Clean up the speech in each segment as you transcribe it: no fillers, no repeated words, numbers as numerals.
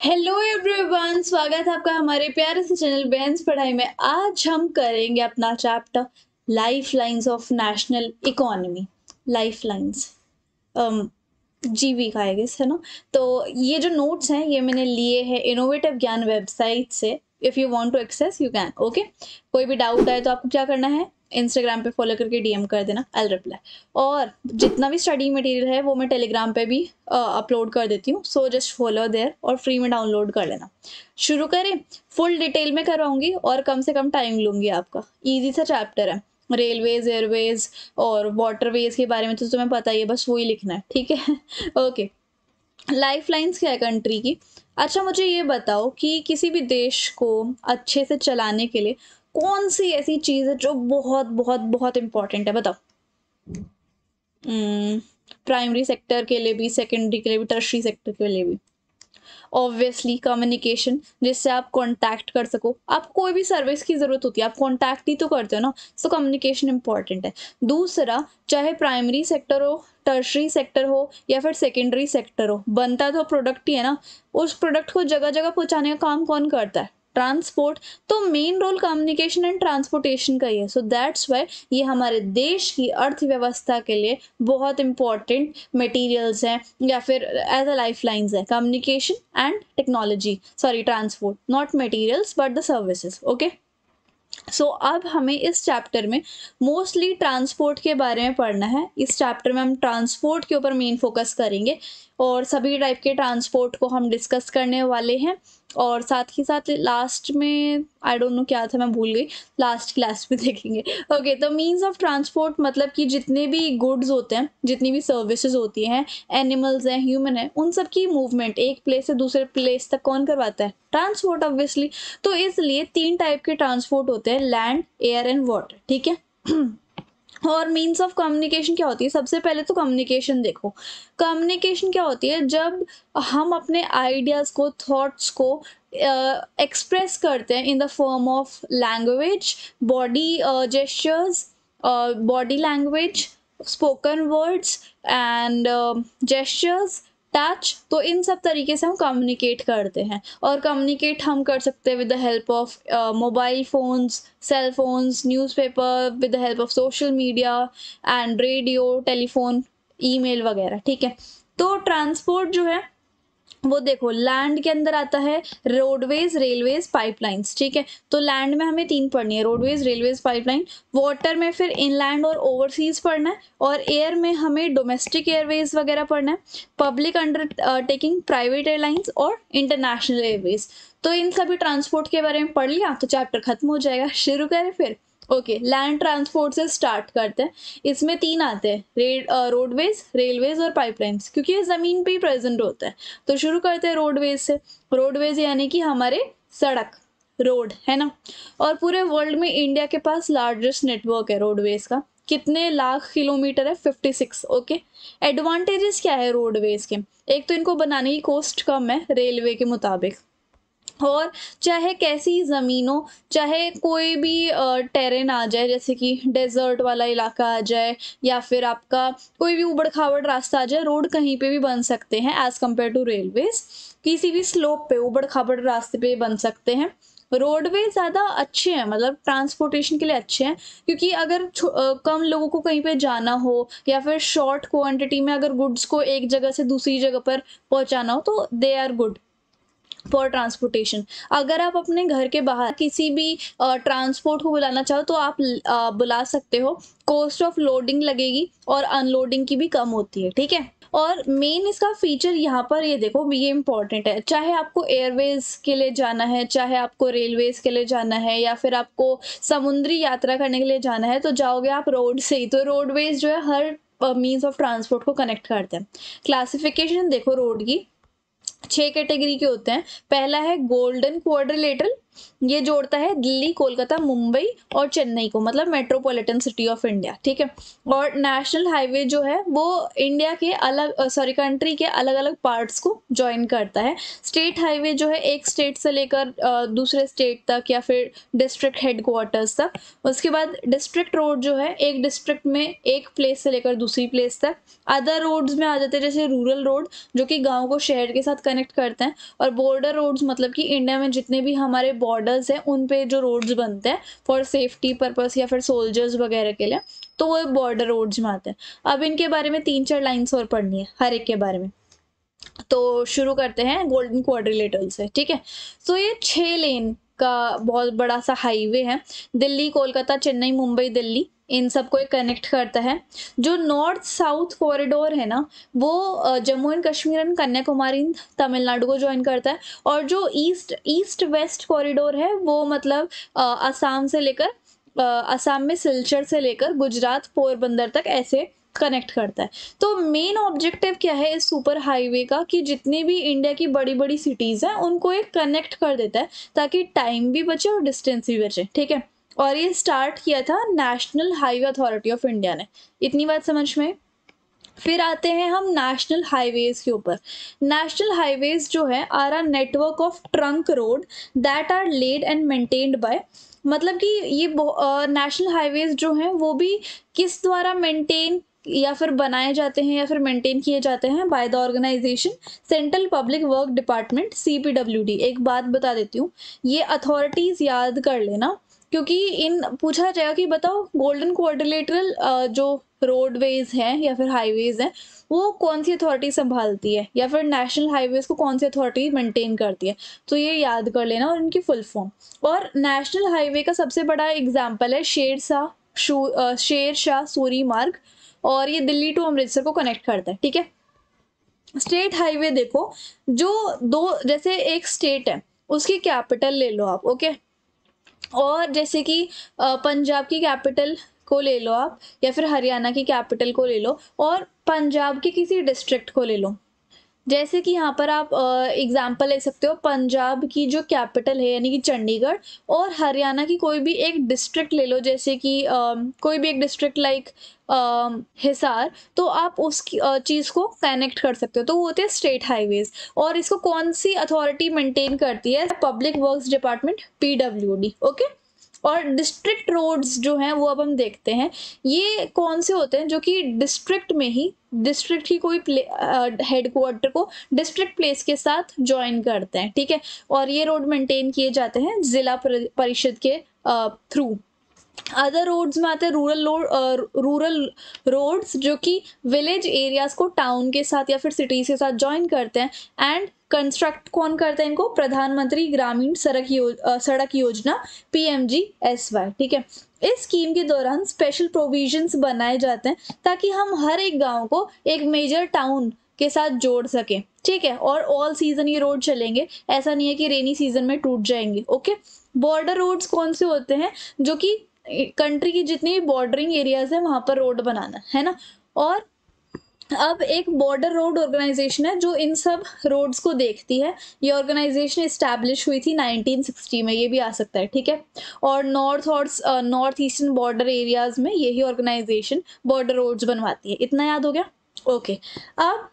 Hello everyone, स्वागत है आपका हमारे प्यारे से चैनल बेंस पढ़ाई में। आज हम करेंगे अपना chapter life lines of national economy. Life lines जीवी का आई गेस है ना। तो ये जो नोट्स हैं ये मैंने लिए हैं इनोवेटिव ज्ञान वेबसाइट से। If you want to access you can. Okay, कोई भी डाउट आए तो आपको क्या करना है, इंस्टाग्राम पे फॉलो करके डीएम कर देना, आई रिप्लाई। और जितना भी स्टडी मटेरियल है वो मैं टेलीग्राम पे भी अपलोड कर देती हूँ, सो जस्ट फॉलो देयर और फ्री में डाउनलोड कर लेना। शुरू करें। फुल डिटेल में करवाऊंगी और कम से कम टाइम लूँगी आपका। ईजी सा चैप्टर है। रेलवेज, एयरवेज और वाटरवेज के बारे में तो तुम्हें पता ही है, बस वही लिखना है, ठीक है। ओके, लाइफ लाइन्स क्या है कंट्री की। अच्छा, मुझे ये बताओ कि किसी भी देश को अच्छे से चलाने के लिए कौन सी ऐसी चीज़ है जो बहुत बहुत बहुत इंपॉर्टेंट है, बताओ। प्राइमरी सेक्टर के लिए भी, सेकेंडरी के लिए भी, टर्शरी सेक्टर के लिए भी। ऑब्वियसली कम्युनिकेशन, जिससे आप कांटेक्ट कर सको। आपको कोई भी सर्विस की ज़रूरत होती है, आप कांटेक्ट ही तो करते हो ना, सो कम्युनिकेशन इंपॉर्टेंट है। दूसरा, चाहे प्राइमरी सेक्टर हो, टर्शरी सेक्टर हो या फिर सेकेंडरी सेक्टर हो, बनता तो प्रोडक्ट ही है ना। उस प्रोडक्ट को जगह जगह पहुंचाने का काम कौन करता है? ट्रांसपोर्ट। तो main role communication and transportation का ही है। सो दैट्स वाई ये हमारे देश की अर्थव्यवस्था के लिए बहुत इंपॉर्टेंट मटेरियल्स हैं या फिर एज अ लाइफ लाइन्स है। Communication and technology, sorry transport, not materials but the services. Okay, so अब हमें इस चैप्टर में मोस्टली ट्रांसपोर्ट के बारे में पढ़ना है। इस चैप्टर में हम ट्रांसपोर्ट के ऊपर मेन फोकस करेंगे और सभी टाइप के ट्रांसपोर्ट को हम डिस्कस करने वाले हैं। और साथ ही साथ लास्ट में आई डोंट नो क्या था, मैं भूल गई, लास्ट क्लास में देखेंगे। ओके, तो मीन्स ऑफ ट्रांसपोर्ट मतलब कि जितने भी गुड्स होते हैं, जितनी भी सर्विसेज होती हैं, एनिमल्स हैं, ह्यूमन है, उन सब की मूवमेंट एक प्लेस से दूसरे प्लेस तक कौन करवाता है? Transport, obviously. तो इसलिए 3 टाइप के ट्रांसपोर्ट होते हैं, लैंड, एयर एंड वाटर, ठीक है। और मीन्स ऑफ कम्युनिकेशन क्या होती है? सबसे पहले तो कम्युनिकेशन देखो। कम्युनिकेशन क्या होती है? जब हम अपने आइडियाज़ को, थॉट्स को एक्सप्रेस करते हैं in the form of language, body gestures, body language, spoken words and gestures, touch. तो इन सब तरीके से हम कम्युनिकेट करते हैं। और कम्युनिकेट हम कर सकते हैं with the help of mobile phones, cell phones, newspaper, with the help of social media and radio, telephone, email वगैरह, ठीक है। तो ट्रांसपोर्ट जो है वो देखो, लैंड के अंदर आता है रोडवेज, रेलवेज, पाइपलाइंस, ठीक है। तो लैंड में हमें 3 पढ़नी है, रोडवेज, रेलवेज, पाइपलाइन। वाटर में फिर इनलैंड और ओवरसीज पढ़ना है। और एयर में हमें डोमेस्टिक एयरवेज वगैरह पढ़ना है, पब्लिक अंडरटेकिंग, प्राइवेट एयरलाइंस और इंटरनेशनल एयरवेज। तो इन सभी ट्रांसपोर्ट के बारे में पढ़ लिया तो चैप्टर खत्म हो जाएगा। शुरू करें फिर। ओके, लैंड ट्रांसपोर्ट से स्टार्ट करते हैं। इसमें 3 आते हैं, रोडवेज, रेलवेज और पाइपलाइंस, क्योंकि ये ज़मीन पे ही प्रेजेंट होता है। तो शुरू करते हैं रोडवेज से। रोडवेज यानी कि हमारे सड़क, रोड है ना। और पूरे वर्ल्ड में इंडिया के पास लार्जेस्ट नेटवर्क है रोडवेज का। कितने लाख किलोमीटर है? 56। ओके, एडवांटेजेस क्या है रोडवेज के? एक तो इनको बनाने की कॉस्ट कम है रेलवे के मुताबिक। और चाहे कैसी ज़मीन हो, चाहे कोई भी टेरेन आ जाए, जैसे कि डेजर्ट वाला इलाका आ जाए या फिर आपका कोई भी उबड़ खाबड़ रास्ता आ जाए, रोड कहीं पे भी बन सकते हैं एज़ कम्पेयर टू रेलवेज। किसी भी स्लोप पे, उबड़ खाबड़ रास्ते पे बन सकते हैं। रोडवे ज़्यादा अच्छे हैं, मतलब ट्रांसपोर्टेशन के लिए अच्छे हैं, क्योंकि अगर कम लोगों को कहीं पे जाना हो या फिर शॉर्ट क्वांटिटी में अगर गुड्स को एक जगह से दूसरी जगह पर पहुंचाना हो तो they are good for transportation. अगर आप अपने घर के बाहर किसी भी ट्रांसपोर्ट को बुलाना चाहो तो आप बुला सकते हो। कॉस्ट ऑफ लोडिंग लगेगी और अनलोडिंग की भी कम होती है, ठीक है। और मेन इसका फीचर यहाँ पर ये देखो, ये इंपॉर्टेंट है। चाहे आपको एयरवेज के लिए जाना है, चाहे आपको रेलवेज के लिए जाना है या फिर आपको समुद्री यात्रा करने के लिए जाना है, तो जाओगे आप रोड से ही। तो रोडवेज जो है हर मीन्स ऑफ ट्रांसपोर्ट को कनेक्ट करते हैं। क्लासिफिकेशन देखो रोड की, 6 कैटेगरी के होते हैं। पहला है गोल्डन क्वाड्रिलेटरल, ये जोड़ता है दिल्ली, कोलकाता, मुंबई और चेन्नई को, मतलब मेट्रोपॉलिटन सिटी ऑफ इंडिया, ठीक है। और नेशनल हाईवे जो है वो इंडिया के कंट्री के अलग अलग पार्ट्स को ज्वाइन करता है। स्टेट हाईवे जो है एक स्टेट से लेकर दूसरे स्टेट तक या फिर डिस्ट्रिक्ट हेडक्वार्टर्स तक। उसके बाद डिस्ट्रिक्ट रोड जो है एक डिस्ट्रिक्ट में एक प्लेस से लेकर दूसरी प्लेस तक। अदर रोड्स में आ जाते हैं जैसे रूरल रोड जो कि गाँव को शहर के साथ कनेक्ट करते हैं। और बॉर्डर रोड्स मतलब कि इंडिया में जितने भी हमारे बॉर्डर्स हैं उन पे जो रोड्स बनते हैं फॉर सेफ्टी पर्पस या फिर सोल्जर्स वगैरह के लिए, तो वो बॉर्डर रोड्स में आते हैं। अब इनके बारे में 3-4 लाइन्स और पढ़नी है हर एक के बारे में। तो शुरू करते हैं गोल्डन क्वाड्रिलेटरल से, ठीक है। तो ये 6 लेन का बहुत बड़ा सा हाईवे है। दिल्ली, कोलकाता, चेन्नई, मुंबई, दिल्ली, इन सबको कनेक्ट करता है। जो नॉर्थ साउथ कॉरिडोर है ना वो जम्मू एंड कश्मीर एंड कन्याकुमारी तमिलनाडु को ज्वाइन करता है। और जो ईस्ट वेस्ट कॉरिडोर है वो मतलब असम में सिलचर से लेकर गुजरात पोरबंदर तक ऐसे कनेक्ट करता है। तो मेन ऑब्जेक्टिव क्या है इस सुपर हाईवे का कि जितनी भी इंडिया की बड़ी बड़ी सिटीज़ हैं उनको एक कनेक्ट कर देता है ताकि टाइम भी बचे और डिस्टेंस भी बचे, ठीक है। और ये स्टार्ट किया था national highway authority of India ने। इतनी बात समझ में। फिर आते हैं हम नेशनल हाईवेज के ऊपर। नेशनल हाईवेज जो है are a network of trunk road that are laid and maintained by, मतलब कि ये नेशनल हाईवेज जो हैं वो भी किस द्वारा मेंटेन या फिर बनाए जाते हैं या फिर मेंटेन किए जाते हैं, by the organization central public work department CPWD। एक बात बता देती हूँ, ये अथॉरिटीज़ याद कर लेना क्योंकि इन पूछा जाएगा कि बताओ गोल्डन क्वाड्रिलेटरल जो रोडवेज हैं या फिर हाईवेज हैं वो कौन सी अथॉरिटी संभालती है या फिर नेशनल हाईवेज को कौन सी अथॉरिटी मेंटेन करती है, तो ये याद कर लेना और इनकी फुल फॉर्म। और नेशनल हाईवे का सबसे बड़ा एग्जाम्पल है शेर शाह सूरी मार्ग, और ये दिल्ली टू अमृतसर को कनेक्ट करता है, ठीक है। स्टेट हाईवे देखो, जो दो जैसे एक स्टेट है उसकी कैपिटल ले लो आप, ओके। और जैसे कि पंजाब की कैपिटल को ले लो आप या फिर हरियाणा की कैपिटल को ले लो और पंजाब के किसी डिस्ट्रिक्ट को ले लो। जैसे कि यहाँ पर आप एग्जाम्पल ले सकते हो, पंजाब की जो कैपिटल है यानी कि चंडीगढ़, और हरियाणा की कोई भी एक डिस्ट्रिक्ट ले लो जैसे कि कोई भी एक डिस्ट्रिक्ट लाइक हिसार, तो आप उस चीज़ को कनेक्ट कर सकते हो। तो वो होते हैं स्टेट हाईवेज। और इसको कौन सी अथॉरिटी मेंटेन करती है? Public works department, PWD, okay. और डिस्ट्रिक्ट रोड्स जो हैं वो अब हम देखते हैं, ये कौन से होते हैं जो कि डिस्ट्रिक्ट में ही डिस्ट्रिक्ट ही कोई हेडक्वार्टर को डिस्ट्रिक्ट प्लेस के साथ ज्वाइन करते हैं, ठीक है। और ये रोड मेंटेन किए जाते हैं जिला परिषद के थ्रू। अदर रोड्स में आते हैं रूरल रोड्स जो कि विलेज एरियाज को टाउन के साथ या फिर सिटीज के साथ ज्वाइन करते हैं। एंड कंस्ट्रक्ट कौन करते हैं इनको? प्रधानमंत्री ग्रामीण सड़क योजना, PMGSY, ठीक है। इस स्कीम के दौरान स्पेशल प्रोविजंस बनाए जाते हैं ताकि हम हर एक गांव को एक मेजर टाउन के साथ जोड़ सकें, ठीक है। और ऑल सीजन ये रोड चलेंगे, ऐसा नहीं है कि रेनी सीजन में टूट जाएंगे, ओके। बॉर्डर रोड्स कौन से होते हैं? जो कि कंट्री की जितनी भी बॉर्डरिंग एरियाज है वहां पर रोड बनाना है ना। और अब एक बॉर्डर रोड ऑर्गेनाइजेशन है जो इन सब रोड्स को देखती है। ये ऑर्गेनाइजेशन इस्टेब्लिश हुई थी 1960 में, ये भी आ सकता है, ठीक है। और नॉर्थ ईस्टर्न बॉर्डर एरियाज में यही ऑर्गेनाइजेशन बॉर्डर रोड्स बनवाती है। इतना याद हो गया, ओके। अब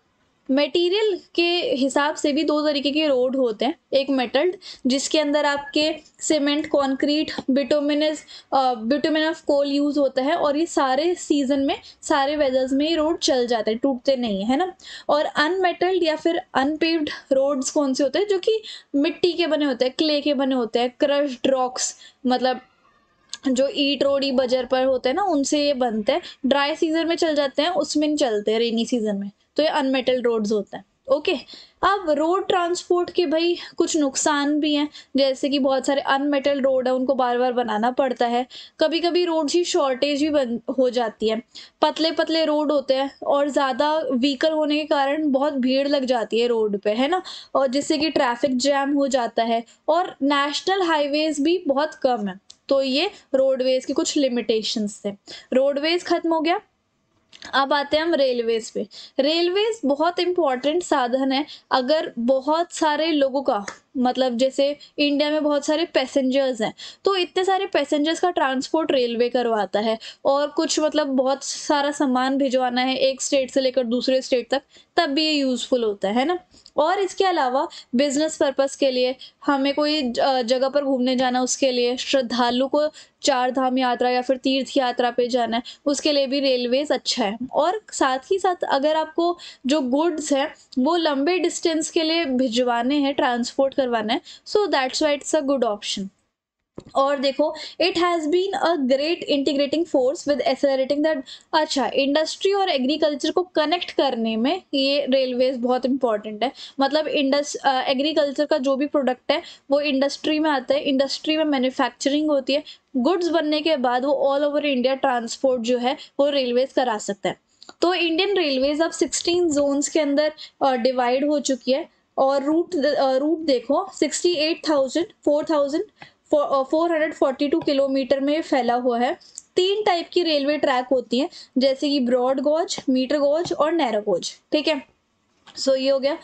मटेरियल के हिसाब से भी 2 तरीके के रोड होते हैं। एक मेटल्ड जिसके अंदर आपके cement, concrete, bitumen of coal use होता है, और ये सारे सीजन में सारे वेदर्स में ये रोड चल जाते हैं, टूटते नहीं है ना। और अनमेटल्ड या फिर अनपेव्ड रोड्स कौन से होते हैं? जो कि मिट्टी के बने होते हैं, क्ले के बने होते हैं, क्रश्ड रॉक्स, मतलब जो ईट रोडी बजर पर होते हैं ना उनसे ये बनते हैं। ड्राई सीजन में चल जाते हैं, उसमें नहीं चलते रेनी सीजन में, तो ये अनमेटल्ड रोड्स होते हैं, ओके। अब रोड ट्रांसपोर्ट के भाई कुछ नुकसान भी हैं, जैसे कि बहुत सारे अनमेटल्ड रोड है उनको बार बार बनाना पड़ता है। कभी कभी रोड्स की शॉर्टेज भी हो जाती है। पतले पतले रोड होते हैं और ज़्यादा व्हीकल होने के कारण बहुत भीड़ लग जाती है रोड पे, है ना, और जिससे कि ट्रैफिक जैम हो जाता है। और नेशनल हाईवेज भी बहुत कम है, तो ये रोडवेज की कुछ लिमिटेशंस थे। रोडवेज खत्म हो गया, अब आते हैं हम रेलवेज पे। रेलवेज बहुत इंपॉर्टेंट साधन है। अगर बहुत सारे लोगों का मतलब जैसे इंडिया में बहुत सारे पैसेंजर्स हैं, तो इतने सारे पैसेंजर्स का ट्रांसपोर्ट रेलवे करवाता है, और कुछ मतलब बहुत सारा सामान भिजवाना है एक स्टेट से लेकर दूसरे स्टेट तक, तब भी ये यूज़फुल होता है ना। और इसके अलावा बिजनेस पर्पस के लिए, हमें कोई जगह पर घूमने जाना, उसके लिए श्रद्धालु को चार धाम यात्रा या फिर तीर्थ यात्रा पे जाना है, उसके लिए भी रेलवेज अच्छा है। और साथ ही साथ अगर आपको जो गुड्स है वो लंबे डिस्टेंस के लिए भिजवाने हैं, ट्रांसपोर्ट करवाना है, so that's why it's a good option. और देखो, it has been a great integrating force with accelerating that. अच्छा, इंडस्ट्री और एग्रीकल्चर को कनेक्ट करने में ये रेलवेज बहुत इंपॉर्टेंट है। मतलब एग्रीकल्चर का जो भी प्रोडक्ट है वो इंडस्ट्री में आता है, इंडस्ट्री में मैन्युफैक्चरिंग होती है, गुड्स बनने के बाद वो ऑल ओवर इंडिया ट्रांसपोर्ट जो है वो रेलवेज करा सकता है। तो इंडियन रेलवेज अब 16 जोन्स के अंदर डिवाइड हो चुकी है, और रूट देखो 442 किलोमीटर में फैला हुआ है। 3 टाइप की रेलवे ट्रैक होती हैं, जैसे कि ब्रॉड गॉज, मीटर गॉज और नैरो गॉज, ठीक है। सो ये हो गया।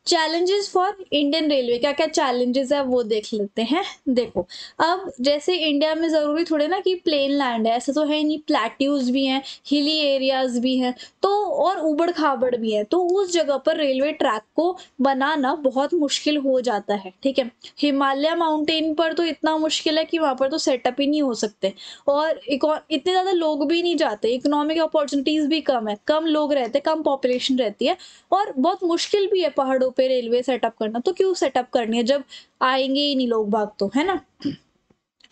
चैलेंजेस फॉर इंडियन रेलवे, क्या क्या चैलेंजेस है वो देख लेते हैं। देखो, अब जैसे इंडिया में ज़रूरी थोड़े ना कि प्लेन लैंड है, ऐसा तो है नहीं, प्लेट्यूज भी हैं, हिली एरियाज भी हैं, तो और ऊबड़ खाबड़ भी है, तो उस जगह पर रेलवे ट्रैक को बनाना बहुत मुश्किल हो जाता है, ठीक है। हिमालय माउंटेन पर तो इतना मुश्किल है कि वहाँ पर तो सेटअप ही नहीं हो सकते, और इतने ज़्यादा लोग भी नहीं जाते, इकोनॉमिक अपॉर्चुनिटीज़ भी कम है, कम लोग रहते, कम पॉपुलेशन रहती है, और बहुत मुश्किल भी है पहाड़ों पे रेलवे सेटअप करना। तो क्यों सेटअप करनी है जब आएंगे ही नहीं लोग बाग, तो है ना।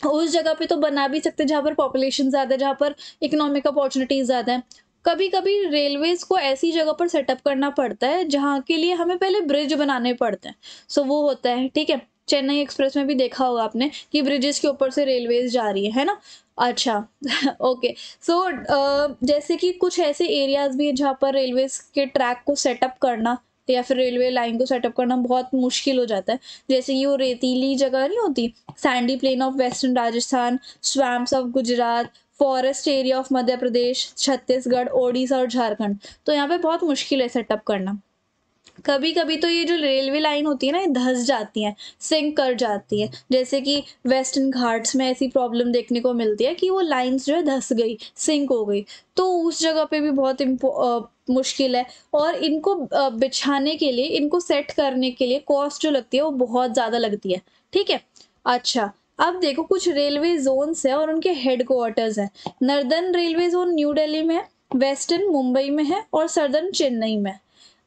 उस जगह पे तो बना भी सकते जहाँ पर पॉपुलेशन ज़्यादा है, जहाँ पर इकोनॉमिक अपॉर्चुनिटीज ज़्यादा है। कभी कभी रेलवेज को ऐसी जगह पर सेटअप करना पड़ता है जहाँ के लिए हमें पहले ब्रिज बनाने पड़ते हैं, सो वो होता है, ठीक है। चेन्नई एक्सप्रेस में भी देखा होगा आपने कि ब्रिजेस के ऊपर से रेलवेज जा रही है ना। अच्छा ओके। सो जैसे कि कुछ ऐसे एरियाज भी हैं जहाँ पर रेलवेज के ट्रैक को सेटअप करना या फिर रेलवे लाइन को सेटअप करना बहुत मुश्किल हो जाता है, जैसे कि वो रेतीली जगह नहीं होती, sandy plain of western Rajasthan, swamps of Gujarat, forest area of Madhya Pradesh, Chhattisgarh, Odisha और झारखंड, तो यहाँ पे बहुत मुश्किल है सेटअप करना। कभी कभी तो ये जो रेलवे लाइन होती है ना, ये धंस जाती है, सिंक कर जाती है, जैसे कि वेस्टर्न घाट्स में ऐसी प्रॉब्लम देखने को मिलती है कि वो लाइंस जो है धंस गई, सिंक हो गई, तो उस जगह पे भी बहुत मुश्किल है। और इनको बिछाने के लिए, इनको सेट करने के लिए कॉस्ट जो लगती है वो बहुत ज़्यादा लगती है, ठीक है। अच्छा, अब देखो कुछ रेलवे जोन्स है और उनके हेडक्वार्टर्स हैं। Northern railway zone new Delhi में है, वेस्टर्न मुंबई में है और सदर्न चेन्नई में।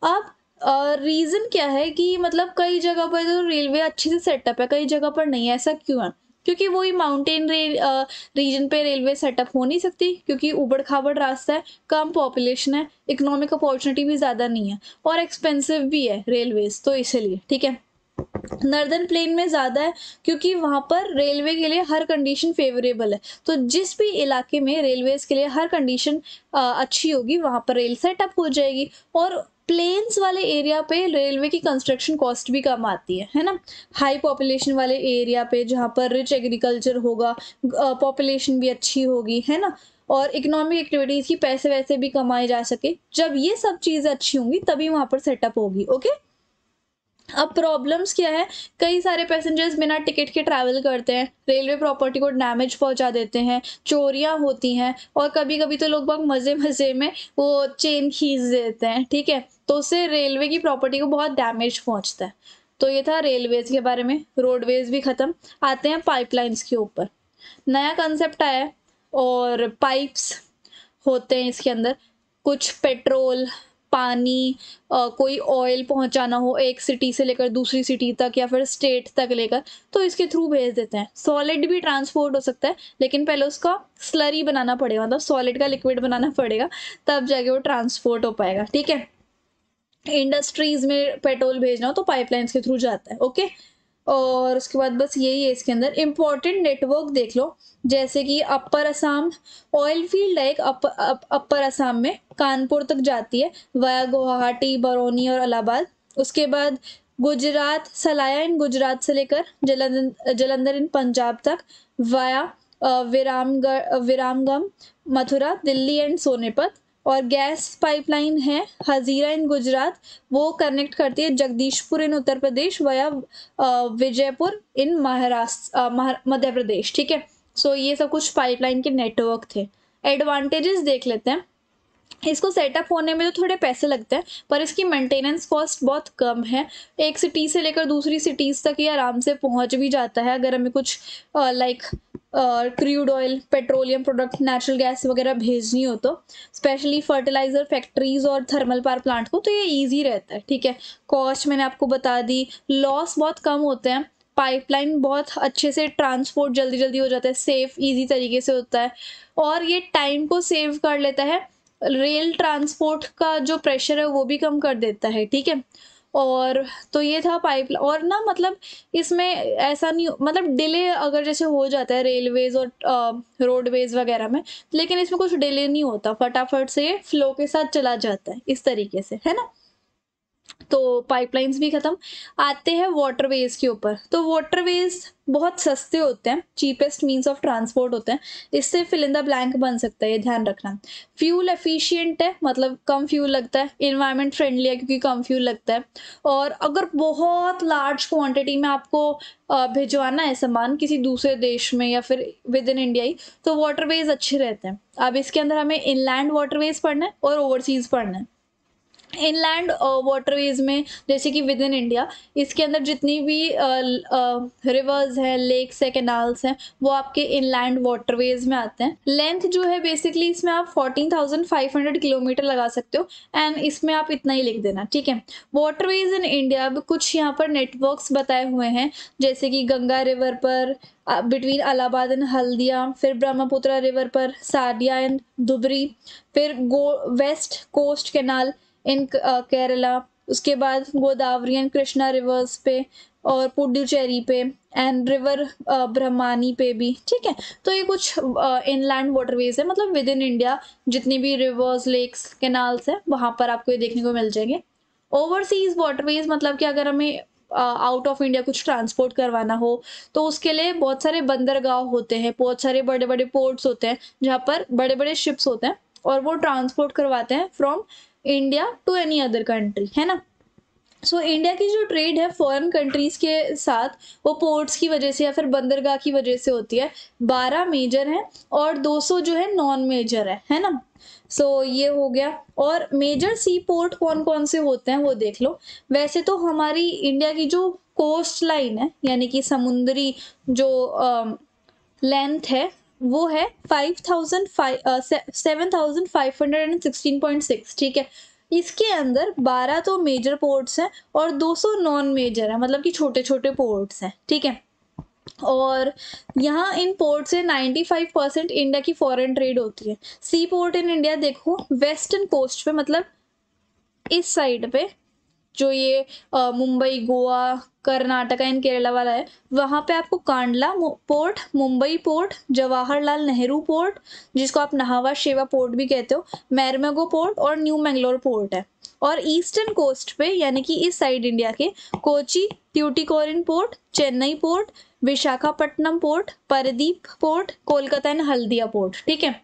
अब रीज़न क्या है कि मतलब कई जगह पर तो रेलवे अच्छे से सेटअप है, कई जगह पर नहीं है, ऐसा क्यों है? क्योंकि वही माउंटेन रीजन पे रेलवे सेटअप हो नहीं सकती, क्योंकि ऊबड़ खाबड़ रास्ता है, कम पॉपुलेशन है, इकोनॉमिक अपॉर्चुनिटी भी ज़्यादा नहीं है, और एक्सपेंसिव भी है रेलवेज, तो इसलिए, ठीक है। नॉर्दर्न प्लेन में ज़्यादा है क्योंकि वहाँ पर रेलवे के लिए हर कंडीशन फेवरेबल है, तो जिस भी इलाके में रेलवेज के लिए हर कंडीशन अच्छी होगी वहाँ पर रेल सेटअप हो जाएगी। और प्लेन्स वाले एरिया पे रेलवे की कंस्ट्रक्शन कॉस्ट भी कम आती है ना। हाई पॉपुलेशन वाले एरिया पे जहाँ पर रिच एग्रीकल्चर होगा, पॉपुलेशन भी अच्छी होगी, है ना, और इकोनॉमिक एक्टिविटीज़ की पैसे वैसे भी कमाए जा सके, जब ये सब चीज़ें अच्छी होंगी तभी वहाँ पर सेटअप होगी, ओके। अब प्रॉब्लम्स क्या है, कई सारे पैसेंजर्स बिना टिकट के ट्रैवल करते हैं, रेलवे प्रॉपर्टी को डैमेज पहुंचा देते हैं, चोरियां होती हैं, और कभी कभी तो लोग बहुत मज़े मज़े में वो चेन खींच देते हैं, ठीक है, तो उससे रेलवे की प्रॉपर्टी को बहुत डैमेज पहुंचता है। तो ये था रेलवेज के बारे में। रोडवेज भी ख़त्म, आते हैं पाइपलाइंस के ऊपर। नया कंसेप्ट आया है, और पाइप्स होते हैं इसके अंदर, कुछ पेट्रोल, पानी, कोई ऑयल पहुंचाना हो एक सिटी से लेकर दूसरी सिटी तक या फिर स्टेट तक लेकर, तो इसके थ्रू भेज देते हैं। सॉलिड भी ट्रांसपोर्ट हो सकता है, लेकिन पहले उसका स्लरी बनाना पड़ेगा, मतलब सॉलिड का लिक्विड बनाना पड़ेगा, तब जाके वो ट्रांसपोर्ट हो पाएगा, ठीक है। इंडस्ट्रीज में पेट्रोल भेजना हो तो पाइपलाइंस के थ्रू जाता है, ओके। और उसके बाद बस यही है इसके अंदर। इम्पॉर्टेंट नेटवर्क देख लो, जैसे कि अपर असम ऑयल फील्ड है एक, अपर असम में कानपुर तक जाती है वाया गुवाहाटी, बरौनी और इलाहाबाद। उसके बाद गुजरात सलाया इन गुजरात से लेकर जलंधर इन पंजाब तक, वाया विरामगम मथुरा, दिल्ली एंड सोनीपत, और गैस पाइपलाइन है हजीरा इन गुजरात, वो कनेक्ट करती है जगदीशपुर इन उत्तर प्रदेश वया विजयपुर इन महाराष्ट्र मध्य प्रदेश, ठीक है। सो ये सब कुछ पाइपलाइन के नेटवर्क थे। एडवांटेजेस देख लेते हैं। इसको सेटअप होने में तो थोड़े पैसे लगते हैं, पर इसकी मेंटेनेंस कॉस्ट बहुत कम है। एक सिटी से लेकर दूसरी सिटीज़ तक ये आराम से पहुंच भी जाता है। अगर हमें कुछ like crude oil, petroleum product, natural gas वगैरह भेजनी हो तो, स्पेशली फर्टिलाइजर फैक्ट्रीज और थर्मल पावर प्लांट को, तो ये ईजी रहता है, ठीक है। कॉस्ट मैंने आपको बता दी, लॉस बहुत कम होते हैं, पाइपलाइन बहुत अच्छे से ट्रांसपोर्ट जल्दी जल्दी हो जाता है, सेफ इजी तरीके से होता है, और ये टाइम को सेव कर लेता है। रेल ट्रांसपोर्ट का जो प्रेशर है वो भी कम कर देता है, ठीक है। और तो ये था पाइप, और ना मतलब इसमें ऐसा नहीं, मतलब डिले अगर जैसे हो जाता है रेलवेज और रोडवेज वगैरह में, लेकिन इसमें कुछ डिले नहीं होता, फटाफट से ये फ्लो के साथ चला जाता है इस तरीके से, है ना। तो पाइपलाइंस भी खत्म, आते हैं वाटरवेज के ऊपर। तो वाटरवेज बहुत सस्ते होते हैं, चीपेस्ट मींस ऑफ ट्रांसपोर्ट होते हैं, इससे फिल इन द ब्लैंक बन सकता है, ये ध्यान रखना। फ्यूल एफिशिएंट है, मतलब कम फ्यूल लगता है, इन्वायरमेंट फ्रेंडली है क्योंकि कम फ्यूल लगता है, और अगर बहुत लार्ज क्वांटिटी में आपको भिजवाना है सामान किसी दूसरे देश में या फिर विद इन इंडिया ही, तो वाटरवेज अच्छे रहते हैं। अब इसके अंदर हमें इनलैंड वाटरवेज पढ़ना है और ओवरसीज पढ़ना है। इनलैंड वाटरवेज में जैसे कि विद इन इंडिया, इसके अंदर जितनी भी रिवर्स हैं, लेक्स है, कैनाल्स हैं, वो आपके इनलैंड वाटरवेज में आते हैं। लेंथ जो है बेसिकली इसमें आप 14,500 किलोमीटर लगा सकते हो, एंड इसमें आप इतना ही लिख देना, ठीक है। वाटरवेज इन इंडिया, कुछ यहाँ पर नेटवर्क्स बताए हुए हैं, जैसे कि गंगा रिवर पर बिटवीन इलाहाबाद एंड हल्दिया, फिर ब्रह्मपुत्र रिवर पर साडिया एंड धुबरी, फिर west coast canal in Kerala, उसके बाद गोदावरी एंड कृष्णा रिवर्स पे, और पुडुचेरी पे, एंड रिवर ब्रह्मानी पे भी, ठीक है। तो ये कुछ इनलैंड वाटरवेज है, मतलब विद इन इंडिया जितनी भी रिवर्स, लेक्स, कैनाल्स है, वहाँ पर आपको ये देखने को मिल जाएंगे। ओवरसीज वाटरवेज मतलब कि अगर हमें आउट ऑफ इंडिया कुछ ट्रांसपोर्ट करवाना हो, तो उसके लिए बहुत सारे बंदरगाह होते हैं, बहुत सारे बड़े बड़े पोर्ट्स होते हैं जहाँ पर बड़े बड़े शिप्स होते हैं, और वो ट्रांसपोर्ट करवाते हैं from India to any other country, है ना। सो इंडिया की जो ट्रेड है फॉरेन कंट्रीज के साथ, वो पोर्ट्स की वजह से या फिर बंदरगाह की वजह से होती है। 12 मेजर हैं और 200 जो है नॉन मेजर है ना। सो ये हो गया। और मेजर सी पोर्ट कौन कौन से होते हैं वो देख लो। वैसे तो हमारी इंडिया की जो कोस्ट लाइन है, यानी कि समुद्री जो लेंथ है, वो है 7,516.6, ठीक है। इसके अंदर 12 तो मेजर पोर्ट्स हैं और 200 नॉन मेजर है, मतलब कि छोटे छोटे पोर्ट्स हैं, ठीक है। और यहाँ इन पोर्ट से 95% इंडिया की फॉरेन ट्रेड होती है। सी पोर्ट इन इंडिया देखो, वेस्टर्न कोस्ट पे, मतलब इस साइड पे, जो ये मुंबई, गोवा, कर्नाटका एंड केरला वाला है, वहाँ पे आपको Kandla port, Mumbai port, Jawaharlal Nehru port, जिसको आप नहावा शेवा पोर्ट भी कहते हो, मैरमेगो पोर्ट और न्यू मैंगलोर पोर्ट है। और ईस्टर्न कोस्ट पे, यानी कि इस साइड इंडिया के, Kochi, Tuticorin port, Chennai port, Visakhapatnam port, Paradip port, Kolkata and Haldia port, ठीक है।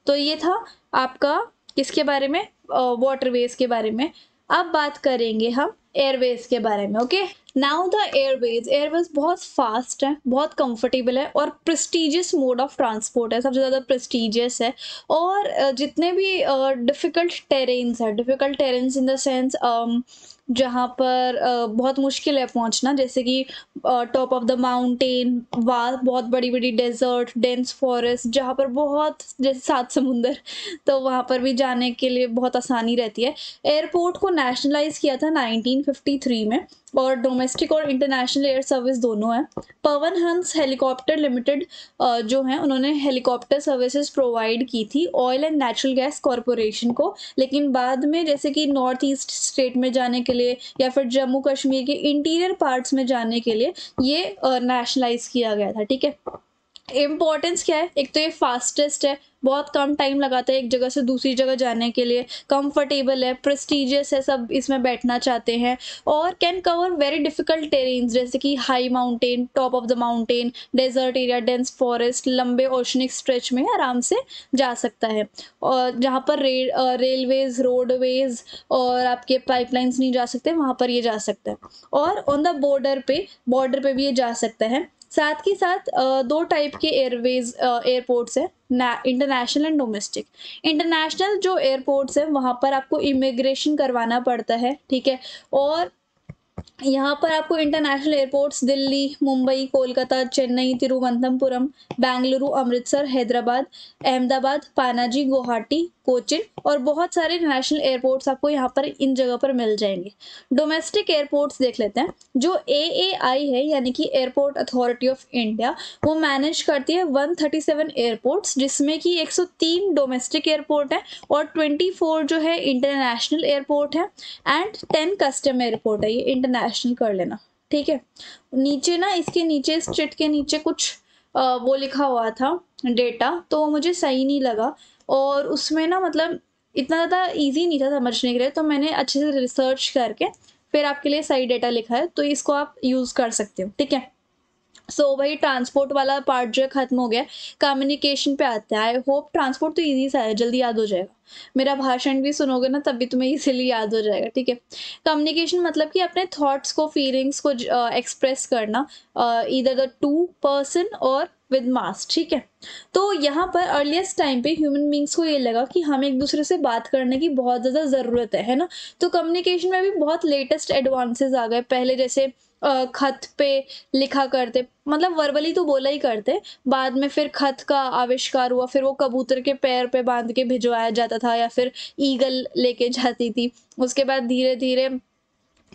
तो ये था आपका किसके बारे में, वाटरवेज के बारे में। अब बात करेंगे हम एयरवेज के बारे में। ओके, नाउ द एयरवेज बहुत फास्ट है, बहुत कंफर्टेबल है और प्रेस्टिजियस मोड ऑफ ट्रांसपोर्ट है, सबसे ज़्यादा प्रेस्टिजियस है। और जितने भी difficult terrains in the sense जहाँ पर बहुत मुश्किल है पहुँचना, जैसे कि टॉप ऑफ द माउंटेन, बहुत बड़ी बड़ी डेजर्ट, डेंस फॉरेस्ट, जहाँ पर बहुत, जैसे 7 समुंदर, तो वहाँ पर भी जाने के लिए बहुत आसानी रहती है। एयरपोर्ट को नेशनलाइज किया था 1953 में, और डोमेस्टिक और इंटरनेशनल एयर सर्विस दोनों है। पवन हंस हेलीकॉप्टर लिमिटेड जो है, उन्होंने हेलीकॉप्टर सर्विसेज प्रोवाइड की थी oil and natural gas corporation को, लेकिन बाद में जैसे कि नॉर्थ ईस्ट स्टेट में जाने के लिए या फिर जम्मू कश्मीर के इंटीरियर पार्ट्स में जाने के लिए ये नेशनलाइज किया गया था, ठीक है। इम्पोर्टेंस क्या है, एक तो ये फास्टेस्ट है, बहुत कम टाइम लगाता है एक जगह से दूसरी जगह जाने के लिए, कंफर्टेबल है, प्रेस्टिजियस है, सब इसमें बैठना चाहते हैं, और can cover very difficult terrains जैसे कि high mountain, top of the mountain, desert area, dense forest, लंबे ओशनिक स्ट्रेच में आराम से जा सकता है। और जहाँ पर रेलवेज, रोडवेज और आपके पाइपलाइंस नहीं जा सकते, वहाँ पर ये जा सकता है। और ऑन द बॉर्डर पे भी ये जा सकता है। साथ ही साथ दो टाइप के एयरपोर्ट्स हैं, इंटरनेशनल एंड डोमेस्टिक। इंटरनेशनल जो एयरपोर्ट्स हैं वहाँ पर आपको इमिग्रेशन करवाना पड़ता है, ठीक है। और यहाँ पर आपको इंटरनेशनल एयरपोर्ट्स दिल्ली, मुंबई, कोलकाता, चेन्नई, तिरुवनंतपुरम, बेंगलुरु, अमृतसर, हैदराबाद, अहमदाबाद, पानाजी, गुवाहाटी, कोचिन और बहुत सारे नेशनल एयरपोर्ट्स आपको यहाँ पर इन जगह पर मिल जाएंगे। डोमेस्टिक एयरपोर्ट्स देख लेते हैं। जो AAI है यानी कि एयरपोर्ट अथॉरिटी ऑफ इंडिया, वो मैनेज करती है 137 एयरपोर्ट्स, जिसमें कि 103 डोमेस्टिक एयरपोर्ट है और 24 जो है इंटरनेशनल एयरपोर्ट है एंड 10 कस्टम एयरपोर्ट है। ये इंटरनेशनल कर लेना, ठीक है। नीचे ना, इसके नीचे स्ट्रिट के नीचे कुछ वो लिखा हुआ था डेटा, तो वो मुझे सही नहीं लगा और उसमें ना मतलब इतना ज़्यादा इजी नहीं था समझने के लिए, तो मैंने अच्छे से रिसर्च करके फिर आपके लिए सही डेटा लिखा है, तो इसको आप यूज़ कर सकते हो, ठीक है। सो भाई ट्रांसपोर्ट वाला पार्ट जो है खत्म हो गया, कम्युनिकेशन पे आते हैं। आई होप ट्रांसपोर्ट तो इजी सा है, जल्दी याद हो जाएगा। मेरा भाषण भी सुनोगे ना तब भी तुम्हें इजीली याद हो जाएगा, ठीक है। कम्युनिकेशन मतलब कि अपने थॉट्स को, फीलिंग्स को एक्सप्रेस करना, ईदर द टू पर्सन और विद मास, ठीक है। तो यहाँ पर अर्लीस्ट टाइम पे ह्यूमन बींग्स को ये लगा कि हमें एक दूसरे से बात करने की बहुत ज़्यादा ज़रूरत है ना। तो कम्युनिकेशन में भी बहुत लेटेस्ट एडवांसेस आ गए। पहले जैसे खत पे लिखा करते, मतलब वर्बली तो बोला ही करते, बाद में फिर खत का आविष्कार हुआ, फिर वो कबूतर के पैर पे बांध के भिजवाया जाता था या फिर ईगल लेके जाती थी। उसके बाद धीरे धीरे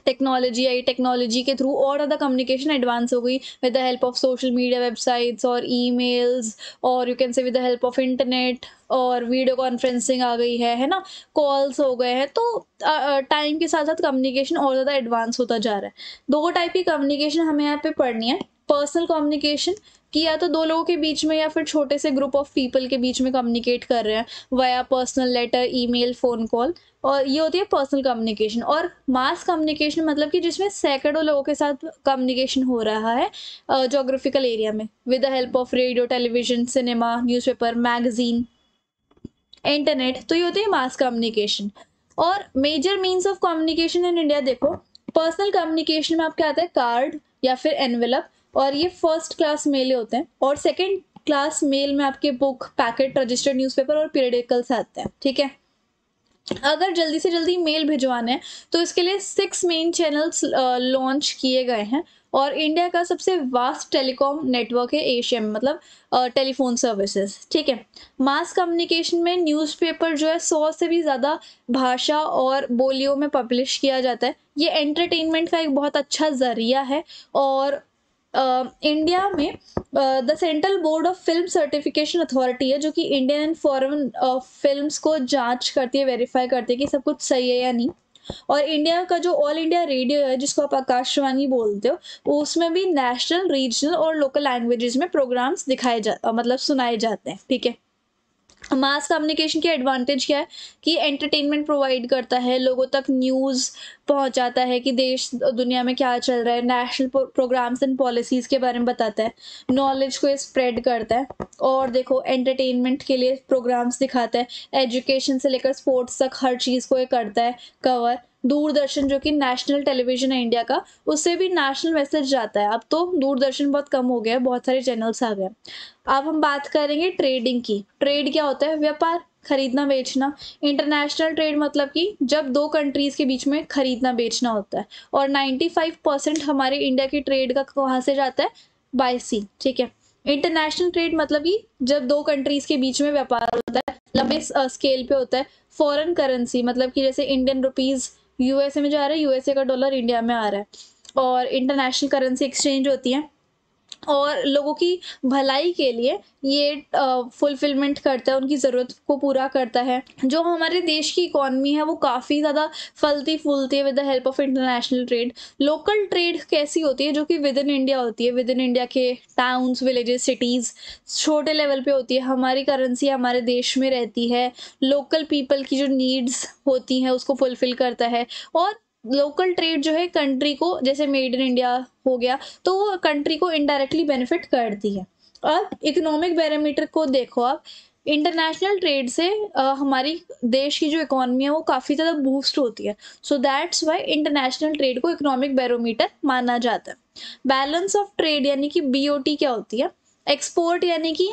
टेक्नोलॉजी आई, टेक्नोलॉजी के थ्रू और ज़्यादा कम्युनिकेशन एडवांस हो गई with the help of social media, websites और ईमेल्स, और you can say with the help of internet, और वीडियो कॉन्फ्रेंसिंग आ गई है ना, कॉल्स हो गए हैं। तो टाइम के साथ साथ कम्युनिकेशन और ज़्यादा एडवांस होता जा रहा है। दो टाइप की कम्युनिकेशन हमें यहाँ पे पढ़नी है। पर्सनल कम्युनिकेशन, कि या तो दो लोगों के बीच में या फिर छोटे से ग्रुप ऑफ पीपल के बीच में कम्युनिकेट कर रहे हैं via personal letter, email, phone call, और ये होती है पर्सनल कम्युनिकेशन। और मास कम्युनिकेशन मतलब कि जिसमें सैकड़ों लोगों के साथ कम्युनिकेशन हो रहा है जोग्राफिकल एरिया में with the help of radio, television, cinema, newspaper, magazine, internet. तो ये होती है मास कम्युनिकेशन। और major means of communication in India देखो, पर्सनल कम्युनिकेशन में आपके आता है कार्ड या फिर एनवेलप, और ये फर्स्ट क्लास मेल होते हैं। और सेकंड क्लास मेल में आपके बुक, पैकेट, रजिस्टर्ड न्यूज़पेपर और पीरियडिकल्स आते हैं, ठीक है। अगर जल्दी से जल्दी मेल भिजवाना है तो इसके लिए 6 मेन चैनल्स लॉन्च किए गए हैं। और इंडिया का सबसे वास्ट टेलीकॉम नेटवर्क है एशिया में, मतलब टेलीफोन सर्विसेज, ठीक है। मास कम्युनिकेशन में न्यूज़पेपर जो है 100 से भी ज़्यादा भाषा और बोलियों में पब्लिश किया जाता है। ये एंटरटेनमेंट का एक बहुत अच्छा ज़रिया है। और इंडिया में the central board of film certification authority है, जो कि इंडियन एंड फॉरेन फिल्म्स को जांच करती है, वेरीफाई करती है कि सब कुछ सही है या नहीं। और इंडिया का जो ऑल इंडिया रेडियो है, जिसको आप आकाशवाणी बोलते हो, उसमें भी नेशनल, रीजनल और लोकल लैंग्वेजेस में प्रोग्राम्स मतलब सुनाए जाते हैं, ठीक है। मास कम्युनिकेशन की एडवांटेज क्या है कि एंटरटेनमेंट प्रोवाइड करता है, लोगों तक न्यूज़ पहुंचाता है कि देश दुनिया में क्या चल रहा है, नेशनल प्रोग्राम्स एंड पॉलिसीज़ के बारे में बताता है, नॉलेज को स्प्रेड करता है। और देखो एंटरटेनमेंट के लिए प्रोग्राम्स दिखाता है, एजुकेशन से लेकर स्पोर्ट्स तक हर चीज़ को ये करता है कवर। दूरदर्शन जो कि नेशनल टेलीविजन है इंडिया का, उससे भी नेशनल मैसेज जाता है। अब तो दूरदर्शन बहुत कम हो गया है, बहुत सारे चैनल्स आ गए। अब हम बात करेंगे ट्रेडिंग की। ट्रेड क्या होता है? व्यापार, खरीदना बेचना। इंटरनेशनल ट्रेड मतलब कि जब दो कंट्रीज के बीच में खरीदना बेचना होता है। और 95% हमारे इंडिया की ट्रेड का कहाँ से जाता है? बाय सी, ठीक है। इंटरनेशनल ट्रेड मतलब कि जब दो कंट्रीज के बीच में व्यापार होता है, लंबे स्केल पे होता है। फॉरेन करेंसी मतलब कि जैसे इंडियन रुपीज यूएसए में जा रहा है, यूएसए का डॉलर इंडिया में आ रहा है, और इंटरनेशनल करेंसी एक्सचेंज होती है। और लोगों की भलाई के लिए ये फुलफिलमेंट करता है, उनकी ज़रूरत को पूरा करता है। जो हमारे देश की इकॉनमी है वो काफ़ी ज़्यादा फलती फूलती है with the help of international trade. Local trade कैसी होती है, जो कि विद इन इंडिया होती है, विद इन इंडिया के टाउन्स, विलेजेस, सिटीज़, छोटे लेवल पे होती है। हमारी करेंसी हमारे देश में रहती है, लोकल पीपल की जो नीड्स होती हैं उसको फुलफिल करता है। और लोकल ट्रेड जो है कंट्री को, जैसे मेड इन इंडिया हो गया, तो वो कंट्री को इनडायरेक्टली बेनिफिट करती है। अब इकोनॉमिक पैरामीटर को देखो आप, इंटरनेशनल ट्रेड से हमारी देश की जो इकोनॉमी है वो काफ़ी ज़्यादा बूस्ट होती है। So that's Y international trade को इकोनॉमिक बैरोमीटर माना जाता है। बैलेंस ऑफ ट्रेड यानी कि BOT क्या होती है? एक्सपोर्ट यानी कि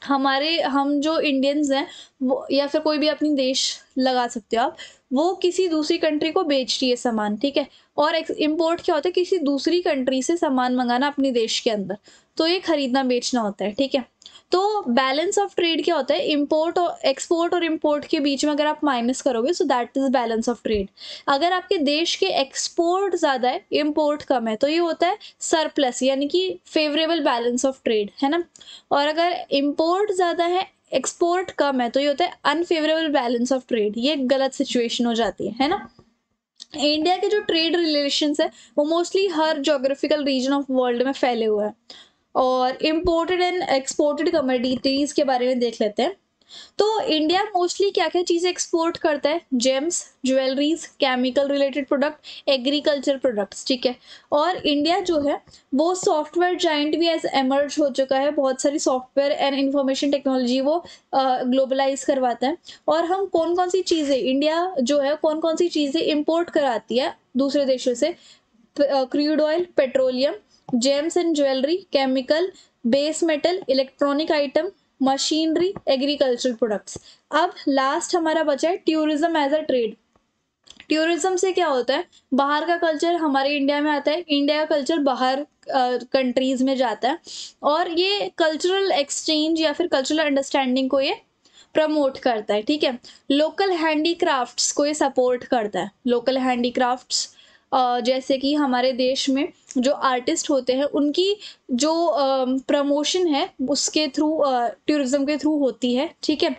हम जो इंडियंस हैं वो, या फिर कोई भी अपनी देश लगा सकते हो आप, वो किसी दूसरी कंट्री को बेच रही है सामान, ठीक है। और इम्पोर्ट क्या होता है? किसी दूसरी कंट्री से सामान मंगाना अपने देश के अंदर, तो ये खरीदना बेचना होता है, ठीक है। तो बैलेंस ऑफ ट्रेड क्या होता है? इम्पोर्ट और एक्सपोर्ट और इम्पोर्ट के बीच में अगर आप माइनस करोगे, so that is balance of trade. अगर आपके देश के एक्सपोर्ट ज़्यादा है, इम्पोर्ट कम है, तो ये होता है सरप्लस, यानी कि फेवरेबल बैलेंस ऑफ ट्रेड, है ना। और अगर इम्पोर्ट ज़्यादा है, एक्सपोर्ट कम है, तो ये होता है अनफेवरेबल बैलेंस ऑफ ट्रेड। ये गलत सिचुएशन हो जाती है ना। इंडिया के जो ट्रेड रिलेशंस है वो mostly her geographical region of world में फैले हुए हैं। और इम्पोर्टेड एंड एक्सपोर्टेड कमोडिटीज़ के बारे में देख लेते हैं। तो इंडिया मोस्टली क्या क्या चीज़ें एक्सपोर्ट करता है? James, jewelleries, chemical related product, agriculture products, ठीक है। और इंडिया जो है वो सॉफ्टवेयर जाइंट भी एज एमर्ज हो चुका है। बहुत सारी सॉफ्टवेयर एंड इंफॉर्मेशन टेक्नोलॉजी वो ग्लोबलाइज करवाता है। और हम कौन कौन सी चीज़ें, इंडिया जो है कौन कौन सी चीज़ें इम्पोर्ट कराती है दूसरे देशों से? Crude oil, petroleum, gems and jewellery, chemical, base metal, electronic item, machinery, agricultural products. अब लास्ट हमारा बचा है tourism as a trade. Tourism से क्या होता है? बाहर का कल्चर हमारे इंडिया में आता है, इंडिया का कल्चर बाहर कंट्रीज में जाता है, और ये कल्चरल एक्सचेंज या फिर कल्चरल अंडरस्टैंडिंग को ये प्रमोट करता है, ठीक है। लोकल हैंडीक्राफ्ट्स को ये सपोर्ट करता है। लोकल हैंडीक्राफ्ट्स जैसे कि हमारे देश में जो आर्टिस्ट होते हैं उनकी जो प्रमोशन है उसके थ्रू, टूरिज्म के थ्रू होती है, ठीक है।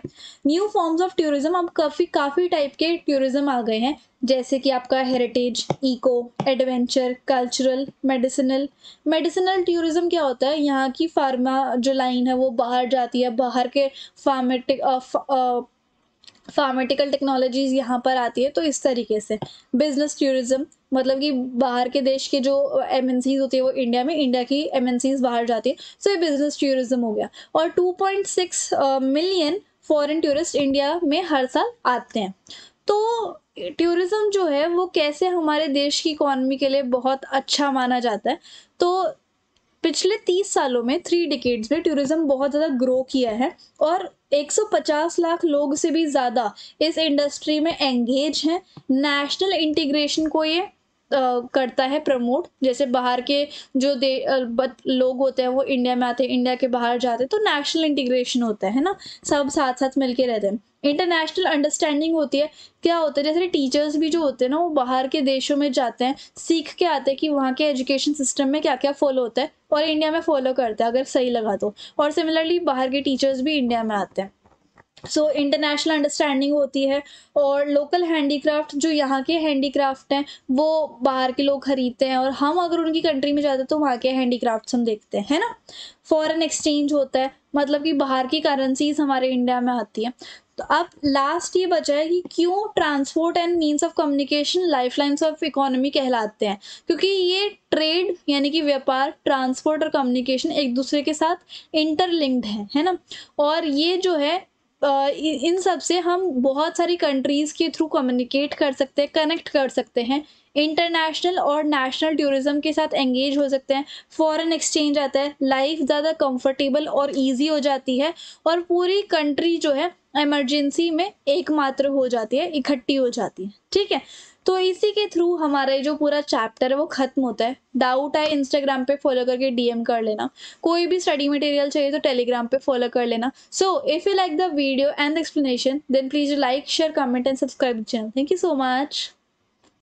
न्यू फॉर्म्स ऑफ टूरिज्म, अब काफ़ी टाइप के टूरिज्म आ गए हैं, जैसे कि आपका heritage, eco, adventure, cultural, medicinal tourism क्या होता है? यहाँ की फार्मा जो लाइन है वो बाहर जाती है, बाहर के फार्मेटिकल टेक्नोलॉजीज यहाँ पर आती है, तो इस तरीके से। बिजनेस टूरिज्म मतलब कि बाहर के देश के जो MNCs होती है वो इंडिया में, इंडिया की MNCs बाहर जाती है, सो ये बिजनेस टूरिज्म हो गया। और 2.6 मिलियन फॉरेन टूरिस्ट इंडिया में हर साल आते हैं। तो टूरिज्म जो है वो कैसे हमारे देश की इकॉनमी के लिए बहुत अच्छा माना जाता है? तो पिछले 30 सालों में, 3 डिकेड्स में टूरिज्म बहुत ज़्यादा ग्रो किया है, और 150 लाख लोग से भी ज़्यादा इस इंडस्ट्री में एंगेज हैं। नेशनल इंटीग्रेशन को ये करता है प्रमोट, जैसे बाहर के जो लोग होते हैं वो इंडिया में आते हैं, इंडिया के बाहर जाते हैं, तो नेशनल इंटीग्रेशन होता है ना, सब साथ साथ मिलके रहते हैं। इंटरनेशनल अंडरस्टैंडिंग होती है। क्या होता है? जैसे टीचर्स भी जो होते हैं ना वो बाहर के देशों में जाते हैं, सीख के आते हैं कि वहाँ के एजुकेशन सिस्टम में क्या क्या फॉलो होता है, और इंडिया में फॉलो करते हैं अगर सही लगा तो। और सिमिलरली बाहर के टीचर्स भी इंडिया में आते हैं। सो इंटरनेशनल अंडरस्टैंडिंग होती है। और लोकल हैंडीक्राफ्ट, जो यहाँ के हैंडीक्राफ्ट हैं वो बाहर के लोग खरीदते हैं, और हम अगर उनकी कंट्री में जाते हैं तो वहाँ के हैंडीक्राफ्ट्स हम देखते हैं, है ना। फॉरेन एक्सचेंज होता है, मतलब कि बाहर की करेंसीज हमारे इंडिया में आती है। तो अब लास्ट ये बचा है कि क्यों transport and means of communication lifelines of economy कहलाते हैं? क्योंकि ये ट्रेड यानी कि व्यापार, ट्रांसपोर्ट और कम्युनिकेशन एक दूसरे के साथ इंटरलिंक्ड है ना। और ये जो है इन सब से हम बहुत सारी कंट्रीज़ के थ्रू कम्युनिकेट कर सकते हैं, कनेक्ट कर सकते हैं, इंटरनेशनल और नेशनल टूरिज्म के साथ एंगेज हो सकते हैं, फॉरेन एक्सचेंज आता है, लाइफ ज़्यादा कंफर्टेबल और इजी हो जाती है, और पूरी कंट्री जो है इमरजेंसी में एकमात्र हो जाती है, इकट्ठी हो जाती है, ठीक है। तो इसी के थ्रू हमारा जो पूरा चैप्टर है वो ख़त्म होता है। डाउट है इंस्टाग्राम पे फॉलो करके DM कर लेना, कोई भी स्टडी मटेरियल चाहिए तो टेलीग्राम पे फॉलो कर लेना। So if you like the video and the explanation then please like, share, comment and subscribe the channel. Thank you so much.